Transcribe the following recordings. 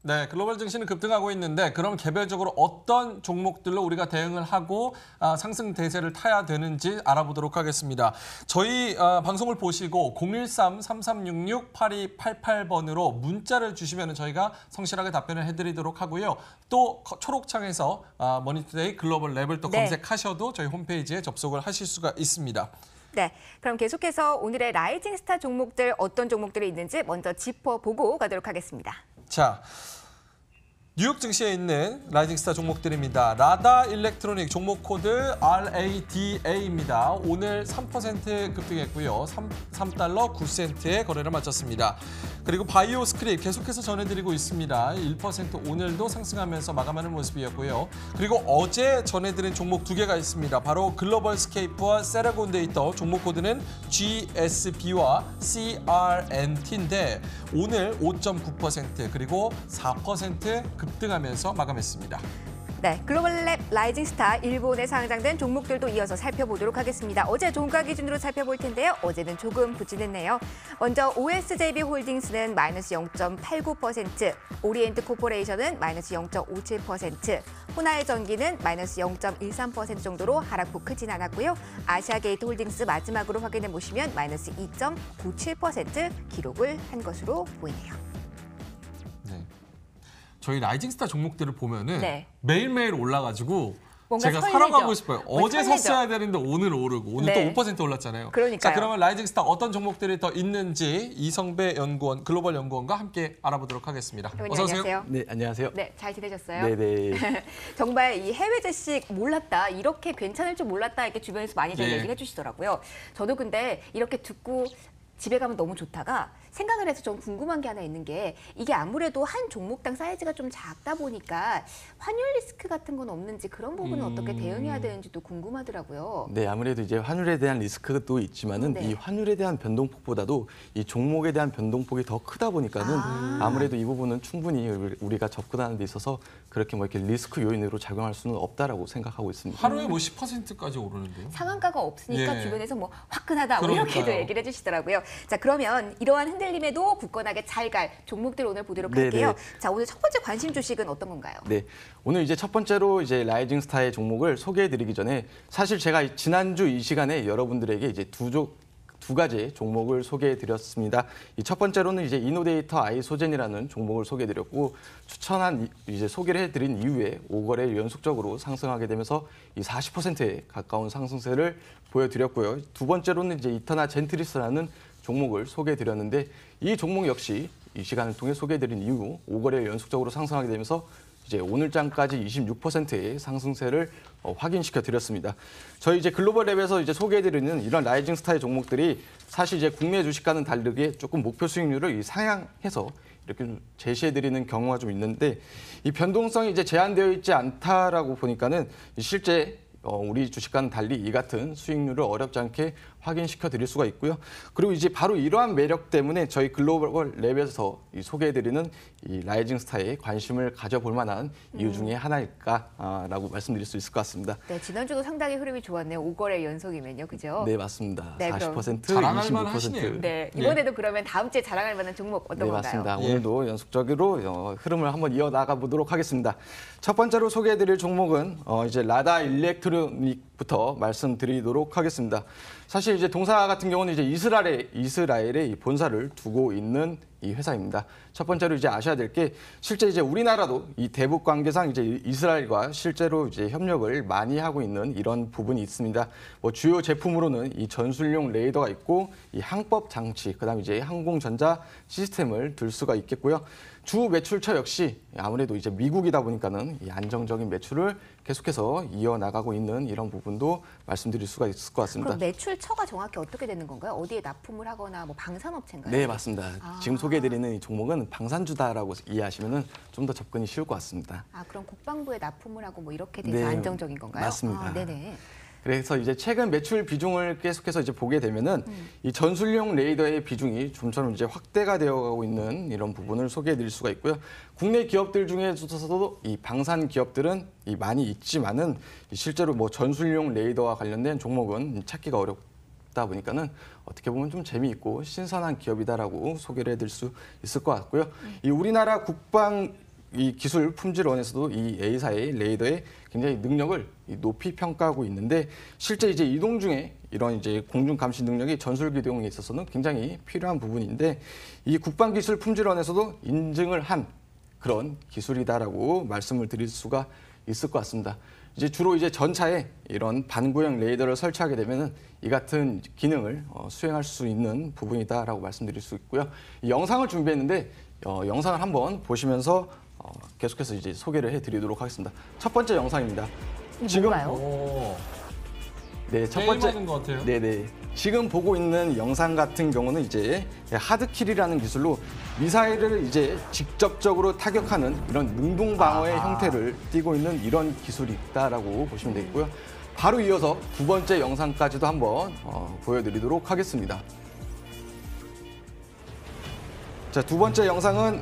네, 글로벌 증시는 급등하고 있는데 그럼 개별적으로 어떤 종목들로 우리가 대응을 하고 상승 대세를 타야 되는지 알아보도록 하겠습니다. 저희 방송을 보시고 013-3366-8288번으로 문자를 주시면 저희가 성실하게 답변을 해드리도록 하고요. 또 초록창에서 머니투데이 글로벌 랩을 또 검색하셔도 저희 홈페이지에 접속을 하실 수가 있습니다. 네, 그럼 계속해서 오늘의 라이징 스타 종목들 어떤 종목들이 있는지 먼저 짚어보고 가도록 하겠습니다. 자, 뉴욕 증시에 있는 라이징 스타 종목들입니다. 라다 일렉트로닉 종목 코드 RADA입니다. 오늘 3% 급등했고요. 3달러 9센트의 거래를 마쳤습니다. 그리고 바이오 스크립 계속해서 전해드리고 있습니다. 1% 오늘도 상승하면서 마감하는 모습이었고요. 그리고 어제 전해드린 종목 두 개가 있습니다. 바로 글로벌 스케이프와 세라곤 데이터 종목 코드는 GSB와 CRNT인데 오늘 5.9% 그리고 4% 급등하면서 마감했습니다. 네, 글로벌 랩 라이징 스타 일본에 상장된 종목들도 이어서 살펴보도록 하겠습니다. 어제 종가 기준으로 살펴볼 텐데요. 어제는 조금 부진했네요. 먼저 OSJB 홀딩스는 마이너스 0.89%, 오리엔트 코퍼레이션은 마이너스 0.57%, 호나이전기는 마이너스 0.13% 정도로 하락폭 크진 않았고요. 아시아게이트 홀딩스 마지막으로 확인해 보시면 마이너스 2.97% 기록을 한 것으로 보이네요. 저희 라이징 스타 종목들을 보면은 네. 매일매일 올라가지고 제가 설레죠. 사러 가고 싶어요. 어제 설레죠. 샀어야 되는데 오늘 오르고 오늘 네. 또 5% 올랐잖아요. 그러니까요. 자, 그러면 라이징 스타 어떤 종목들이 더 있는지 이성배 연구원, 글로벌 연구원과 함께 알아보도록 하겠습니다. 어서 오세요. 안녕하세요. 네, 안녕하세요. 네, 잘 지내셨어요? 네네. 정말 이 해외 주식 몰랐다, 이렇게 괜찮을 줄 몰랐다 이렇게 주변에서 많이들 예. 얘기를 해주시더라고요. 저도 근데 이렇게 듣고 집에 가면 너무 좋다가 생각을 해서 좀 궁금한 게 하나 있는 게 이게 아무래도 한 종목당 사이즈가 좀 작다 보니까 환율 리스크 같은 건 없는지 그런 부분은 어떻게 대응해야 되는지도 궁금하더라고요. 네, 아무래도 이제 환율에 대한 리스크도 있지만은 네. 이 환율에 대한 변동폭보다도 이 종목에 대한 변동폭이 더 크다 보니까는 아무래도 이 부분은 충분히 우리가 접근하는 데 있어서 그렇게 뭐 이렇게 리스크 요인으로 작용할 수는 없다라고 생각하고 있습니다. 하루에 뭐 10%까지 오르는데요. 상한가가 없으니까 예. 주변에서 뭐 화끈하다 뭐 이렇게도 그러니까요. 얘기를 해주시더라고요. 자, 그러면 이러한 흔들림에도 굳건하게 잘 갈 종목들 오늘 보도록 네네. 할게요. 자, 오늘 첫 번째 관심 주식은 어떤 건가요? 네, 오늘 이제 첫 번째로 이제 라이징 스타의 종목을 소개해드리기 전에 사실 제가 지난주 이 시간에 여러분들에게 이제 두 가지 종목을 소개해드렸습니다. 이 첫 번째로는 이제 이노데이터 아이소젠이라는 종목을 소개해드렸고 추천한 이제 소개를 해드린 이후에 5거래 연속적으로 상승하게 되면서 이 40%에 가까운 상승세를 보여드렸고요. 두 번째로는 이제 이터나 젠트리스라는 종목을 소개해드렸는데 이 종목 역시 이 시간을 통해 소개해드린 이후 5거래 연속적으로 상승하게 되면서 이제 오늘장까지 26%의 상승세를 확인시켜 드렸습니다. 저희 이제 글로벌 랩에서 이제 소개해드리는 이런 라이징 스타의 종목들이 사실 이제 국내 주식과는 다르게 조금 목표 수익률을 상향해서 이렇게 좀 제시해드리는 경우가 좀 있는데 이 변동성이 이제 제한되어 있지 않다라고 보니까는 실제 우리 주식과는 달리 이 같은 수익률을 어렵지 않게 확인시켜 드릴 수가 있고요. 그리고 이제 바로 이러한 매력 때문에 저희 글로벌 랩에서 소개해드리는 이 라이징 스타에 관심을 가져볼 만한 이유 중에 하나일까라고 말씀드릴 수 있을 것 같습니다. 네, 지난주도 상당히 흐름이 좋았네요. 5거래 연속이면요, 그죠? 네, 맞습니다. 네, 그럼 40%, 자랑할 만한 26%. 하시네요. 네, 이번에도 그러면 다음 주에 자랑할 만한 종목 어떤 네, 건가요? 맞습니다. 예. 오늘도 연속적으로 흐름을 한번 이어나가 보도록 하겠습니다. 첫 번째로 소개해드릴 종목은 이제 라다 일렉트로닉부터 말씀드리도록 하겠습니다. 사실 이제 동사 같은 경우는 이제 이스라엘에 이 본사를 두고 있는 이 회사입니다. 첫 번째로 이제 아셔야 될 게 실제 이제 우리나라도 이 대북 관계상 이제 이스라엘과 실제로 이제 협력을 많이 하고 있는 이런 부분이 있습니다. 뭐 주요 제품으로는 이 전술용 레이더가 있고 이 항법 장치, 그다음 이제 항공전자 시스템을 들 수가 있겠고요. 주 매출처 역시 아무래도 이제 미국이다 보니까는 이 안정적인 매출을 계속해서 이어나가고 있는 이런 부분도 말씀드릴 수가 있을 것 같습니다. 그럼 매출처가 정확히 어떻게 되는 건가요? 어디에 납품을 하거나 뭐 방산업체인가요? 네, 맞습니다. 지금 소개해드리는 이 종목은 방산주다라고 이해하시면 좀 더 접근이 쉬울 것 같습니다. 아, 그럼 국방부에 납품을 하고 뭐 이렇게 돼서 네, 안정적인 건가요? 맞습니다. 아, 네네. 그래서 이제 최근 매출 비중을 계속해서 이제 보게 되면은 이 전술용 레이더의 비중이 좀처럼 이제 확대가 되어가고 있는 이런 부분을 소개해드릴 수가 있고요. 국내 기업들 중에서도 이 방산 기업들은 이 많이 있지만은 실제로 뭐 전술용 레이더와 관련된 종목은 찾기가 어렵다 보니까는 어떻게 보면 좀 재미있고 신선한 기업이다라고 소개를 해드릴 수 있을 것 같고요. 이 우리나라 국방 이 기술 품질원에서도 이 A사의 레이더의 굉장히 능력을 높이 평가하고 있는데 실제 이제 이동 중에 이런 이제 공중 감시 능력이 전술 기동에 있어서는 굉장히 필요한 부분인데 이 국방기술품질원에서도 인증을 한 그런 기술이다라고 말씀을 드릴 수가 있을 것 같습니다. 이제 주로 이제 전차에 이런 반구형 레이더를 설치하게 되면은 이 같은 기능을 수행할 수 있는 부분이다라고 말씀드릴 수 있고요. 이 영상을 준비했는데 영상을 한번 보시면서 계속해서 이제 소개를 해드리도록 하겠습니다. 첫 번째 영상입니다. 이게 뭔가요? 오, 네, 첫 번째. 게임하는 것 같아요. 네네. 지금 보고 있는 영상 같은 경우는 이제 하드킬이라는 기술로 미사일을 이제 직접적으로 타격하는 이런 능동 방어의 형태를 띠고 있는 이런 기술이 있다라고 보시면 되겠고요. 바로 이어서 두 번째 영상까지도 한번 보여드리도록 하겠습니다. 자, 두 번째 영상은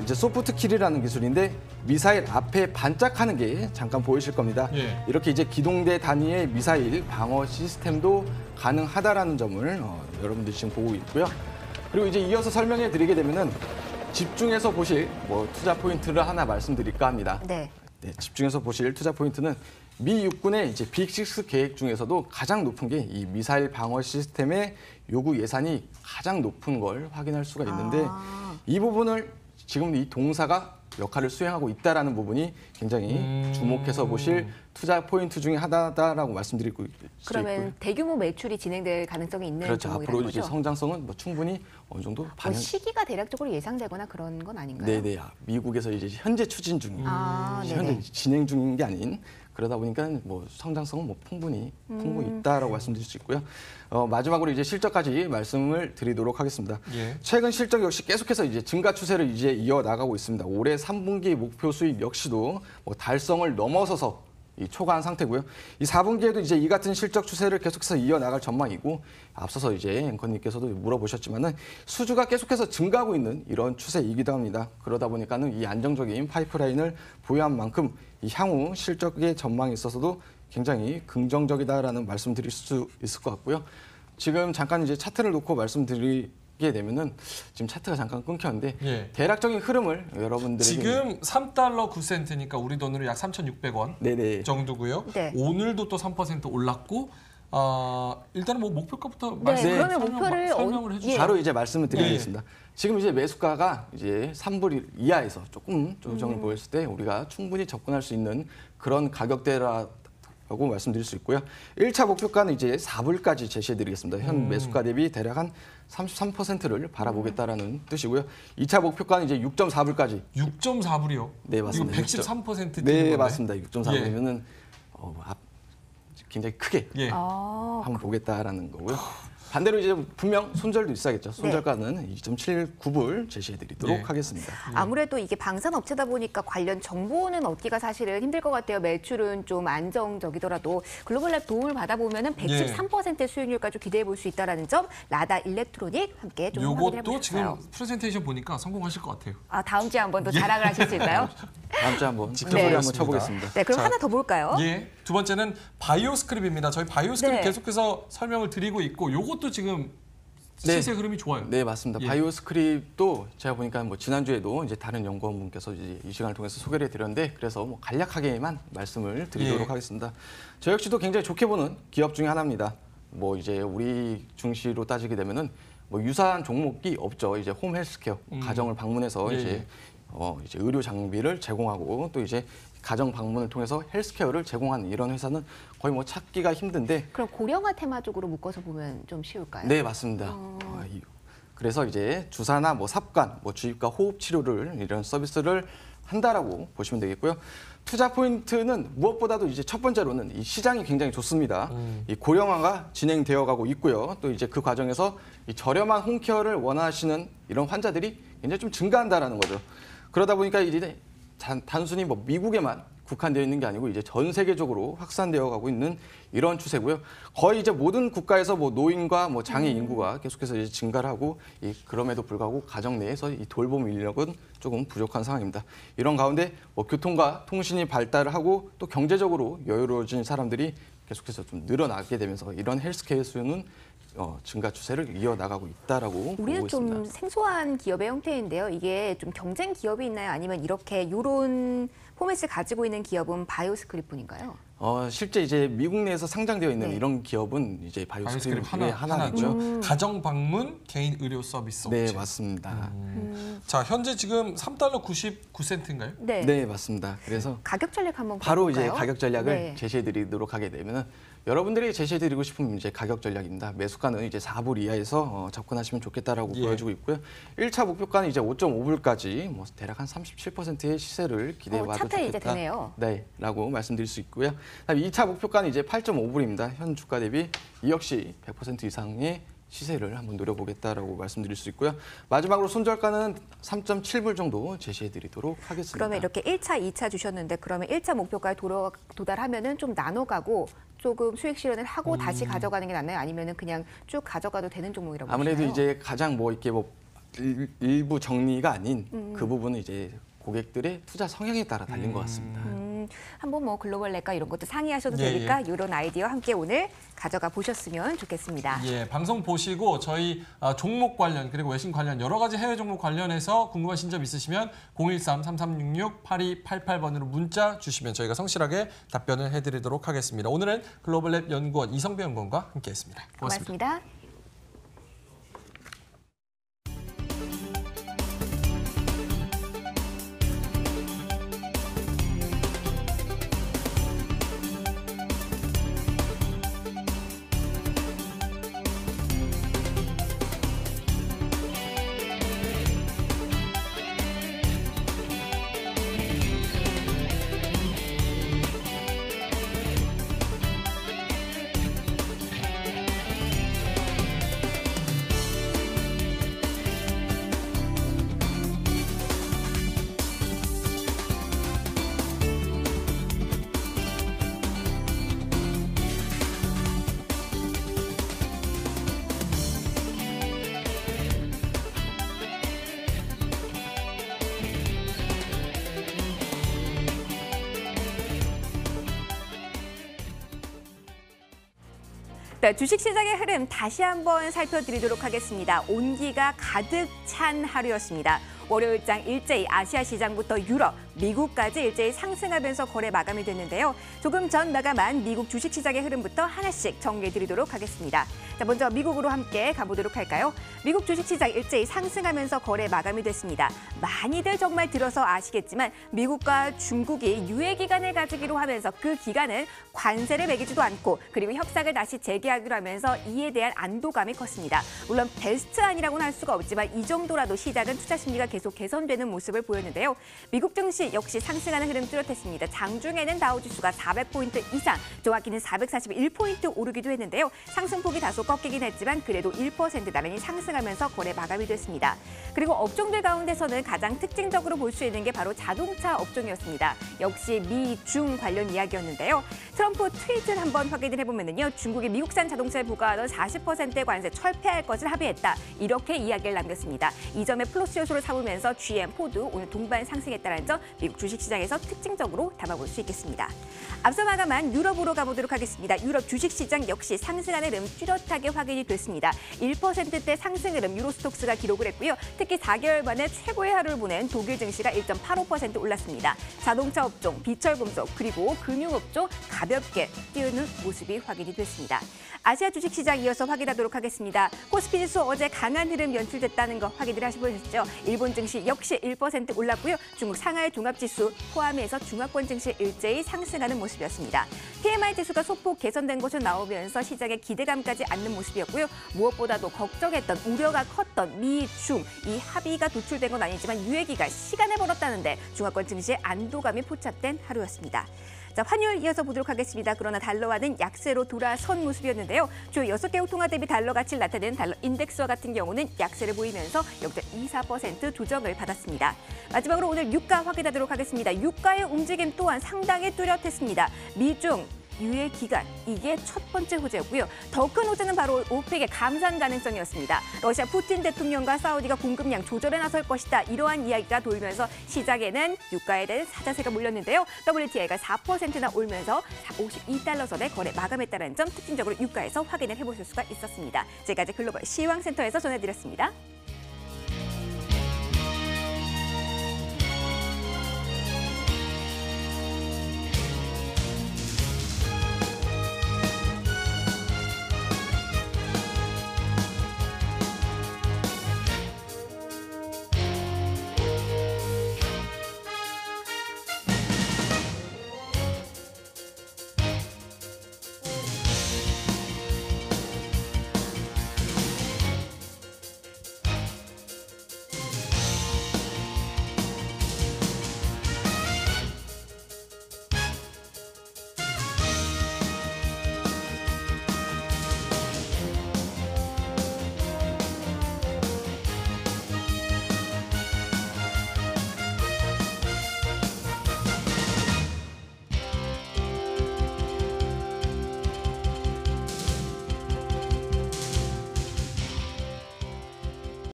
이제 소프트킬이라는 기술인데 미사일 앞에 반짝하는 게 잠깐 보이실 겁니다. 예. 이렇게 이제 기동대 단위의 미사일 방어 시스템도 가능하다라는 점을 여러분들이 지금 보고 있고요. 그리고 이제 이어서 설명해 드리게 되면은 집중해서 보실 투자 포인트를 하나 말씀드릴까 합니다. 네. 네, 집중해서 보실 투자 포인트는 미 육군의 이제 빅6 계획 중에서도 가장 높은 게 이 미사일 방어 시스템의 요구 예산이 가장 높은 걸 확인할 수가 있는데 이 부분을 지금 이 동사가 역할을 수행하고 있다라는 부분이 굉장히 주목해서 보실 투자 포인트 중에 하나다라고 말씀드리고 그러면 있고요. 대규모 매출이 진행될 가능성이 있는 그렇죠. 종목이라는 앞으로 이제 거죠? 성장성은 충분히 어느 정도 반영. 시기가 대략적으로 예상되거나 그런 건 아닌가요? 네네. 미국에서 이제 현재 추진 중인, 현재 네네. 진행 중인 게 아닌 그러다 보니까 성장성은 풍분히 있다라고 말씀드릴 수 있고요. 마지막으로 이제 실적까지 말씀을 드리도록 하겠습니다. 예. 최근 실적 역시 계속해서 이제 증가 추세를 이제 이어 나가고 있습니다. 올해 3분기 목표 수익 역시도 달성을 넘어서서 초과한 상태고요. 이 4분기에도 이제 이 같은 실적 추세를 계속해서 이어 나갈 전망이고 앞서서 이제 앵커님께서도 물어보셨지만은 수주가 계속해서 증가하고 있는 이런 추세이기도 합니다. 그러다 보니까는 이 안정적인 파이프라인을 보유한 만큼 이 향후 실적의 전망에 있어서도 굉장히 긍정적이다라는 말씀드릴 수 있을 것 같고요. 지금 잠깐 이제 차트를 놓고 말씀드리게 되면은 지금 차트가 잠깐 끊겼는데 예. 대략적인 흐름을 여러분들에게 지금 3달러 9센트니까 우리 돈으로 약 3,600원 네네. 정도고요. 네. 오늘도 또 3% 올랐고 일단은 목표가부터 그러면 목표를 설명을 해주세요. 바로 이제 말씀을 드리겠습니다. 지금 이제 매수가가 이제 3불 이하에서 조금 조정을 보였을 때 우리가 충분히 접근할 수 있는 그런 가격대라고 말씀드릴 수 있고요. 1차 목표가는 이제 4불까지 제시해드리겠습니다. 현 매수가 대비 대략 한 33%를 바라보겠다라는 뜻이고요. 2차 목표가는 이제 6.4불까지. 6.4불이요. 네, 맞습니다. 이거 113% 네, 맞습니다. 6.4불이면은 예. 굉장히 크게 예. 한번 보겠다라는 거고요. 반대로 이제 분명 손절도 있어야겠죠. 손절가는 2.79불 제시해드리도록 네. 하겠습니다. 아무래도 이게 방산 업체다 보니까 관련 정보는 얻기가 사실은 힘들 것 같아요. 매출은 좀 안정적이더라도 글로벌랩 도움을 받아보면은 113%의 수익률까지 기대해 볼 수 있다는 점 라다 일렉트로닉 함께 좀 확인해 요것도 지금 보셨어요. 프레젠테이션 보니까 성공하실 것 같아요. 다음 주에 한번 또 자랑을 하실 수 있을까요? 다음 주에 한번 직접 소리 한번 보겠습니다. 쳐보겠습니다. 네, 그럼 자, 하나 더 볼까요? 예. 두 번째는 바이오스크립입니다. 저희 바이오스크립 네. 계속해서 설명을 드리고 있고 요것도 지금 네. 시세 흐름이 좋아요. 네, 맞습니다. 예. 바이오스크립도 제가 보니까 지난주에도 이제 다른 연구원분께서 이제 이 시간을 통해서 소개를 해드렸는데 그래서 간략하게만 말씀을 드리도록 예. 하겠습니다. 저 역시도 굉장히 좋게 보는 기업 중에 하나입니다. 이제 우리 중시로 따지게 되면은 유사한 종목이 없죠. 이제 홈 헬스케어 가정을 방문해서 예, 이제 의료 장비를 제공하고 또 이제 가정 방문을 통해서 헬스케어를 제공하는 이런 회사는 거의 찾기가 힘든데 그럼 고령화 테마 쪽으로 묶어서 보면 좀 쉬울까요? 네, 맞습니다. 그래서 이제 주사나 삽관, 주입과 호흡 치료를 이런 서비스를 한다라고 보시면 되겠고요. 투자 포인트는 무엇보다도 이제 첫 번째로는 이 시장이 굉장히 좋습니다. 이 고령화가 진행되어 가고 있고요. 또 이제 그 과정에서 이 저렴한 홈케어를 원하시는 이런 환자들이 굉장히 좀 증가한다라는 거죠. 그러다 보니까 이제 단순히 미국에만 국한되어 있는 게 아니고 이제 전 세계적으로 확산되어 가고 있는 이런 추세고요. 거의 이제 모든 국가에서 노인과 장애 인구가 계속해서 이제 증가를 하고 그럼에도 불구하고 가정 내에서 이 돌봄 인력은 조금 부족한 상황입니다. 이런 가운데 교통과 통신이 발달을 하고 또 경제적으로 여유로워진 사람들이 계속해서 좀 늘어나게 되면서 이런 헬스케어 수요는 증가 추세를 이어나가고 있다라고 우리는 보고 좀 있습니다. 생소한 기업의 형태인데요. 이게 좀 경쟁 기업이 있나요? 아니면 이렇게 요런 포맷을 가지고 있는 기업은 바이오스크립뿐인가요? 실제 이제 미국 내에서 상장되어 있는 네. 이런 기업은 이제 바이오스크립 바이오스크립의 하나죠. 하나고요. 가정 방문 개인 의료 서비스 업체. 네, 맞습니다. 자, 현재 지금 3달러 99센트인가요? 네. 네, 맞습니다. 그래서 가격 전략 한번 바로 볼까요? 이제 가격 전략을 네. 제시해드리도록 하게 되면은 여러분들이 제시해드리고 싶은 이제 가격 전략입니다. 매수가는 이제 4불 이하에서 접근하시면 좋겠다라고 예. 보여주고 있고요. 1차 목표가는 이제 5.5불까지 뭐 대략 한 37%의 시세를 기대해봐도 차트에 좋겠다. 이제 되네요. 네, 라고 말씀드릴 수 있고요. 그다음에 2차 목표가는 이제 8.5불입니다. 현 주가 대비 이 역시 100% 이상의 시세를 한번 노려보겠다라고 말씀드릴 수 있고요. 마지막으로 손절가는 3.7불 정도 제시해드리도록 하겠습니다. 그러면 이렇게 1차, 2차 주셨는데 그러면 1차 목표가에 도달하면은 좀 나눠가고 조금 수익 실현을 하고 다시 가져가는 게 낫나요? 아니면은 그냥 쭉 가져가도 되는 종목이라고 아무래도 보시나요? 이제 가장 뭐 이렇게 뭐 일부 정리가 아닌 그 부분은 이제 고객들의 투자 성향에 따라 달린 것 같습니다. 한번 뭐 글로벌 렉과 이런 것도 상의하셔도 예, 되니까 이런 아이디어 함께 오늘 가져가 보셨으면 좋겠습니다. 예, 방송 보시고 저희 종목 관련 그리고 외신 관련 여러 가지 해외 종목 관련해서 궁금하신 점 있으시면 013-3366-8288번으로 문자 주시면 저희가 성실하게 답변을 해드리도록 하겠습니다. 오늘은 글로벌랩 연구원 이성배 연구원과 함께했습니다. 고맙습니다. 고맙습니다. 네, 주식시장의 흐름 다시 한번 살펴드리도록 하겠습니다. 온기가 가득 찬 하루였습니다. 월요일장 일제히 아시아 시장부터 유럽, 미국까지 일제히 상승하면서 거래 마감이 됐는데요. 조금 전 마감한 미국 주식시장의 흐름부터 하나씩 정리해드리도록 하겠습니다. 자, 먼저 미국으로 함께 가보도록 할까요? 미국 주식시장 일제히 상승하면서 거래 마감이 됐습니다. 많이들 정말 들어서 아시겠지만 미국과 중국이 유예 기간을 가지기로 하면서 그 기간은 관세를 매기지도 않고 그리고 협상을 다시 재개하기로 하면서 이에 대한 안도감이 컸습니다. 물론 베스트 아니라고는 할 수가 없지만 이 정도라도 시장은 투자 심리가 계속 개선되는 모습을 보였는데요. 미국 증시 역시 상승하는 흐름 뚜렷했습니다. 장중에는 다우지수가 400포인트 이상, 정확히는 441포인트 오르기도 했는데요. 상승폭이 다소 꺾이긴 했지만 그래도 1% 나란히 상승하면서 거래 마감이 됐습니다. 그리고 업종들 가운데서는 가장 특징적으로 볼 수 있는 게 바로 자동차 업종이었습니다. 역시 미, 중 관련 이야기였는데요. 트럼프 트윗을 한번 확인을 해보면요. 중국이 미국산 자동차에 부과하던 40%의 관세 철폐할 것을 합의했다. 이렇게 이야기를 남겼습니다. 이 점에 플러스 요소를 삼으면서 GM, 포드 오늘 동반 상승했다는 점 미국 주식시장에서 특징적으로 담아볼 수 있겠습니다. 앞서 마감한 유럽으로 가보도록 하겠습니다. 유럽 주식시장 역시 상승하는 흐름 뚜렷하게 확인이 됐습니다. 1%대 상승 흐름 유로스톡스가 기록을 했고요. 특히 4개월 만에 최고의 하루를 보낸 독일 증시가 1.85% 올랐습니다. 자동차 업종, 비철금속 그리고 금융업종 가볍게 뛰는 모습이 확인이 됐습니다. 아시아 주식시장 이어서 확인하도록 하겠습니다. 코스피 지수 어제 강한 흐름 연출됐다는 거 확인을 하시보셨죠? 일본 증시 역시 1% 올랐고요. 중국 상하이 종합지수 포함해서 중화권 증시 일제히 상승하는 모습이었습니다. PMI 지수가 소폭 개선된 것으로 나오면서 시장의 기대감까지 않는 모습이었고요. 무엇보다도 걱정했던 우려가 컸던 미, 중 이 합의가 도출된 건 아니지만 유예기가 시간을 벌었다는데 중화권 증시의 안도감이 포착된 하루였습니다. 자, 환율 이어서 보도록 하겠습니다. 그러나 달러와는 약세로 돌아선 모습이었는데요. 주요 6개국 통화 대비 달러 가치를 나타내는 달러 인덱스와 같은 경우는 약세를 보이면서 0.24% 조정을 받았습니다. 마지막으로 오늘 유가 확인하도록 하겠습니다. 유가의 움직임 또한 상당히 뚜렷했습니다. 미중 유예 기간, 이게 첫 번째 호재였고요. 더 큰 호재는 바로 오펙의 감산 가능성이었습니다. 러시아 푸틴 대통령과 사우디가 공급량 조절에 나설 것이다. 이러한 이야기가 돌면서 시장에는 유가에 대한 사자세가 몰렸는데요. WTI가 4%나 올면서 52달러 선에 거래 마감했다는 점 특징적으로 유가에서 확인을 해보실 수가 있었습니다. 지금까지 글로벌 시황센터에서 전해드렸습니다.